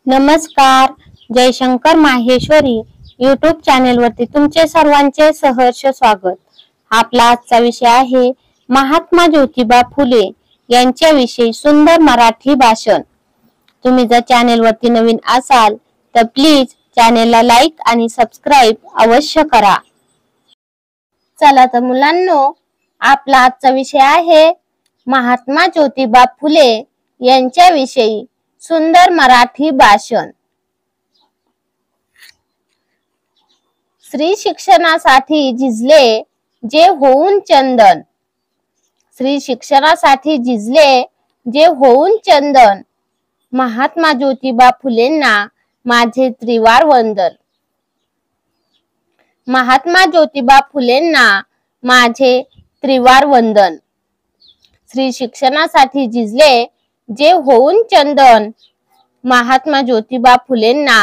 नमस्कार. Jaishankar Maheshwari YouTube channel वरती तुमचे सर्वांचे सहर्ष स्वागत. आपला आजचा विषय आहे महात्मा ज्योतिबा फुले यांच्याविषयी सुंदर मराठी भाषण. तुम्ही जर चॅनेल वरती नवीन असाल तर प्लीज चॅनेलला लाईक आणि सबस्क्राईब अवश्य करा. चला तर मुलांनो, आपला आजचा विषय आहे महात्मा ज्योतिबा फुले यांच्याविषयी सुंदर मराठी भाषण. स्त्री शिक्षणासाठी झिजले जे होऊन चंदन, स्त्री शिक्षणासाठी झिजले जे होऊन चंदन, महात्मा ज्योतिबा फुलेंना माझे त्रिवार वंदन. महात्मा ज्योतिबा फुलेंना माझे त्रिवार वंदन. स्त्री शिक्षणासाठी झिजले जे होऊन चंदन, महात्मा ज्योतिबा फुलेंना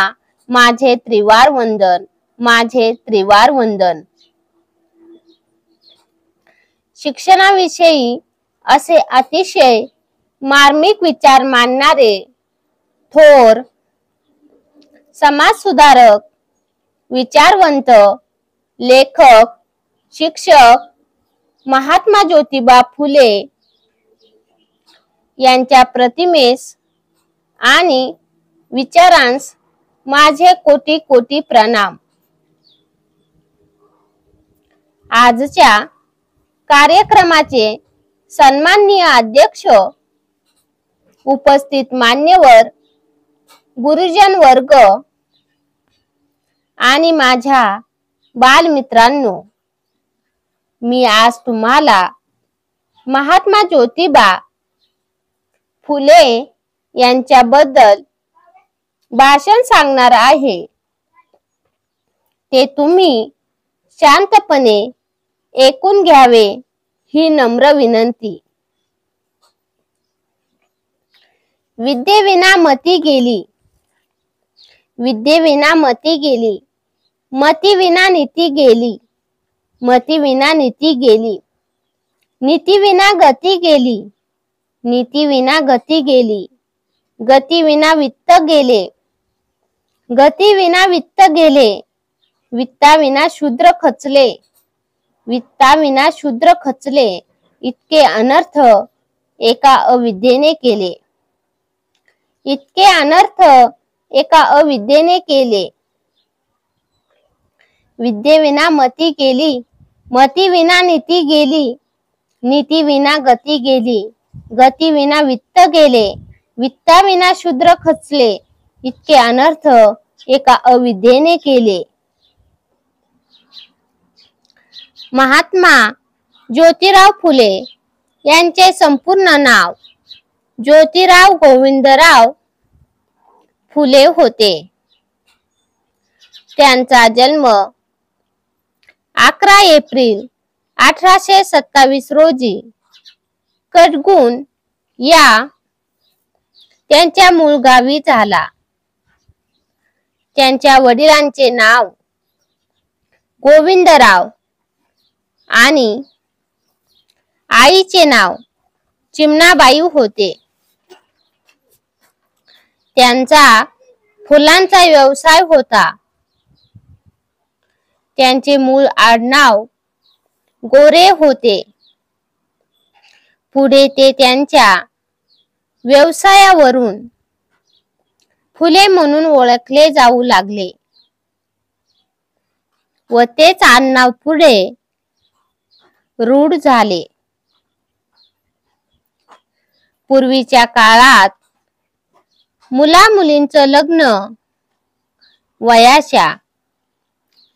माझे त्रिवार वंदन, माझे त्रिवार वंदन. शिक्षणाविषयी असे अतिशय मार्मिक विचार मांडणारे थोर समाजसुधारक, विचारवंत, लेखक, शिक्षक महात्मा ज्योतिबा फुले यांच्या प्रतिमेस आणि विचारांस माझे कोटी कोटी प्रणाम. आजच्या कार्यक्रमाचे सन्माननीय अध्यक्ष, उपस्थित मान्यवर, गुरुजन वर्ग आणि माझ्या बालमित्रांनो, मी आज तुम्हाला महात्मा ज्योतिबा फुले यांच्याबद्दल भाषण सांगणार आहे. ते तुम्ही शांतपणे ऐकून घ्यावे ही नम्र विनंती. विद्येविना मती गेली, विद्येविना मती गेली, मतीविना नीती गेली, मतीविना नीती गेली, नीतीविना गती गेली, नीतीविना गती गेली, गतीविना वित्त गेले, गतीविना वित्त गेले, वित्ताविना शूद्र खचले, वित्ताविना शूद्र खचले, इतके अनर्थ एका अविद्येने केले, इतके अनर्थ एका अविद्येने केले. विद्येविना मती गेली, मतीविना नीती गेली, नीतीविना गती गेली, गतीविना वित्त गेले, वित्ताविना शूद्र खचले, इतके अनर्थ एका अविद्येने केले. महात्मा ज्योतिराव फुले यांचे संपूर्ण नाव ज्योतिराव गोविंदराव फुले होते. त्यांचा जन्म 11 एप्रिल 1827 रोजी कटगुण या त्यांच्या मूळ गावी झाला. त्यांच्या वडिलांचे नाव गोविंदराव आणि आईचे नाव चिमणाबाई होते. त्यांचा फुलांचा व्यवसाय होता. त्यांचे मूळ आडनाव गोरे होते. पुढे ते त्यांच्या व्यवसायावरून फुले म्हणून ओळखले जाऊ लागले व तेच आडनाव पुढे रूढ झाले. पूर्वीच्या काळात मुला मुलींचं लग्न वयाच्या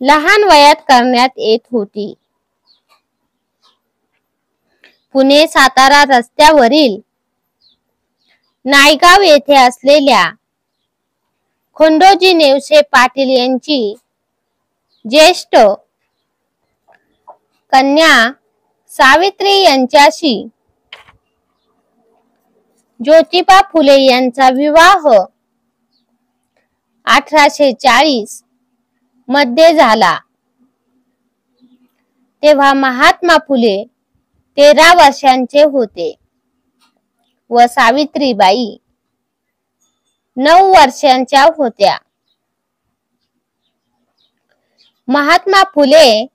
लहान वयात करण्यात येत होती. पुणे सातारा रस्त्यावरील नायगाव येथे असलेल्या खंडोजी नेवसे पाटील यांची ज्येष्ठ कन्या सावित्री यांच्याशी ज्योतिबा फुले यांचा विवाह 1840 मध्ये झाला. तेव्हा महात्मा फुले 13 वर्षांचे होते व सावित्रीबाई 9 वर्षांच्या होत्या. महात्मा फुले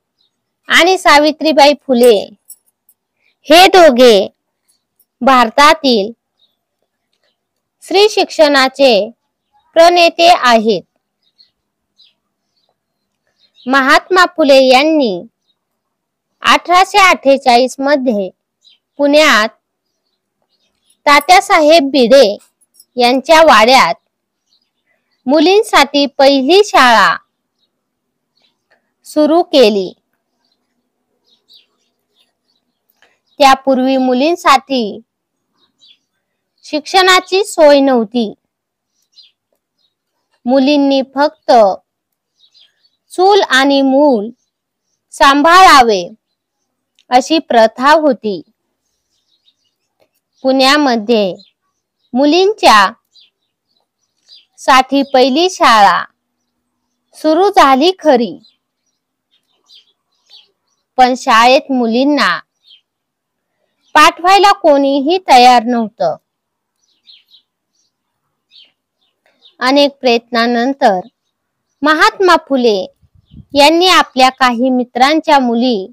आणि सावित्रीबाई फुले हे दोघे भारतातील स्त्री शिक्षणाचे प्रणेते आहेत. महात्मा फुले यांनी 1848 मध्ये पुण्यात तात्यासाहेब भिडे यांच्या वाड्यात मुलींसाठी पहिली शाळा सुरू केली. त्यापूर्वी मुलींसाठी शिक्षणाची सोय नव्हती. मुलींनी फक्त चूल आणि मूल सांभाळावे अशी प्रथा होती. पुण्यामध्ये मुलींच्या साठी पहिली शाळा सुरू झाली खरी, पण शाळेत मुलींना पाठवायला कोणीही तयार नव्हतं. अनेक प्रयत्नानंतर महात्मा फुले यांनी आपल्या काही मित्रांच्या मुली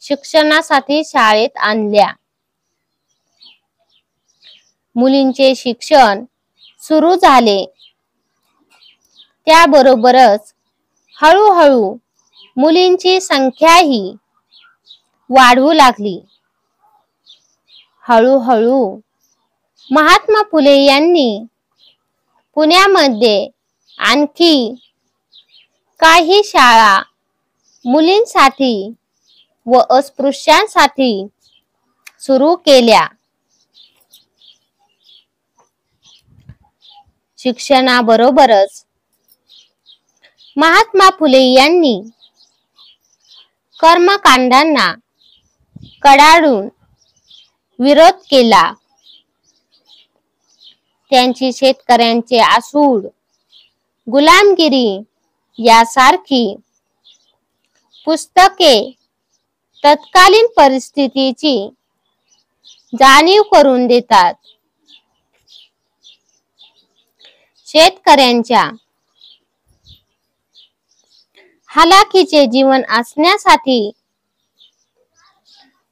शिक्षणासाठी शाळेत आणल्या. मुलींचे शिक्षण सुरू झाले. त्याबरोबरच हळूहळू मुलींची संख्याही वाढू लागली. हळूहळू महात्मा फुले यांनी पुण्यामध्ये आणखी काही शाळा मुलींसाठी व अस्पृश्यांसाठी सुरू केल्या. शिक्षणाबरोबरच महात्मा फुले यांनी कर्मकांडांना कडाडून विरोध केला. त्यांची शेतकऱ्यांचे आसूड, गुलामगिरी यासारखी पुस्तके तत्कालीन परिस्थितीची जाणीव करून देतात. शेतकऱ्यांच्या हालाखीचे जीवन असण्यासाठी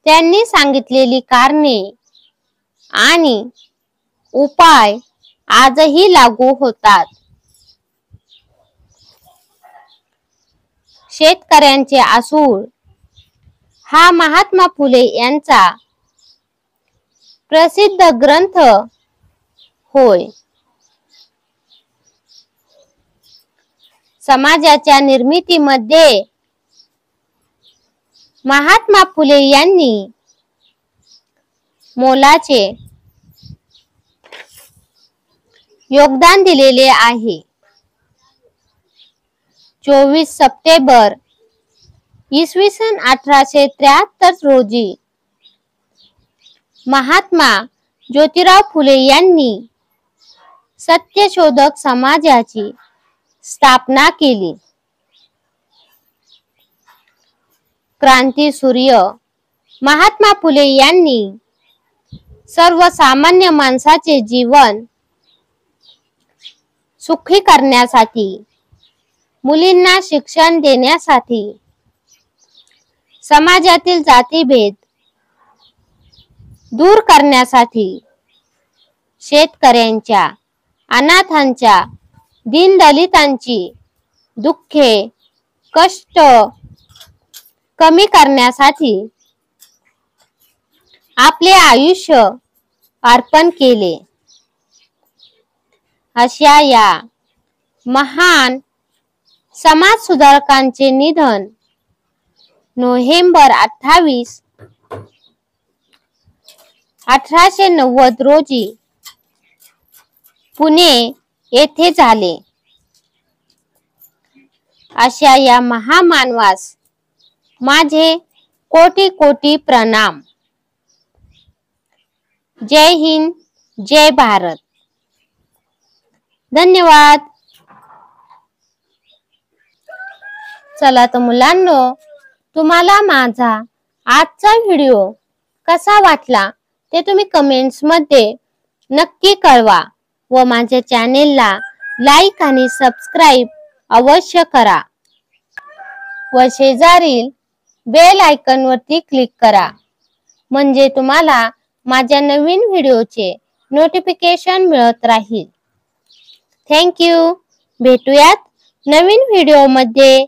त्यांनी सांगितलेली कारणे आणि उपाय आजही लागू होतात. शेतकऱ्यांचे आसूड हा महात्मा फुले यांचा प्रसिद्ध ग्रंथ होय. समाजाच्या निर्मितीमध्ये महात्मा फुले यांनी मोलाचे योगदान दिलेले आहे. 24 सप्टेंबर इसवी सन 1873 रोजी महात्मा ज्योतिराव फुले यांनी सत्यशोधक समाजाची स्थापना केली. क्रांतीसूर्य महात्मा फुले यांनी सर्वसामान्य माणसाचे जीवन सुखी करण्यासाठी, मुलींना शिक्षण देण्यासाठी, समाजातील जातीभेद दूर करण्यासाठी, शेतकऱ्यांच्या, अनाथांच्या, दीनदलितांची दुःखे, कष्ट कमी करण्यासाठी आपले आयुष्य अर्पण केले. अशा या महान समाज सुधारकांचे निधन नोव्हेंबर 28, 1890 रोजी पुणे येथे झाले. अशा या महामानवास माझे कोटी कोटी प्रणाम. जय हिंद, जय भारत. धन्यवाद. चला तर मुलांनो, तुम्हाला माझा आजचा व्हिडिओ कसा वाटला ते तुम्ही कमेंट्स मध्ये नक्की कळवा. व माझ्या चॅनेलला लाईक आणि सबस्क्राईब अवश्य करा व शेजारील बेल आयकॉन वरती क्लिक करा, म्हणजे तुम्हाला माझ्या नवीन व्हिडिओचे नोटिफिकेशन मिळत राहील। Thank you. भेटूयात नवीन व्हिडिओमध्ये।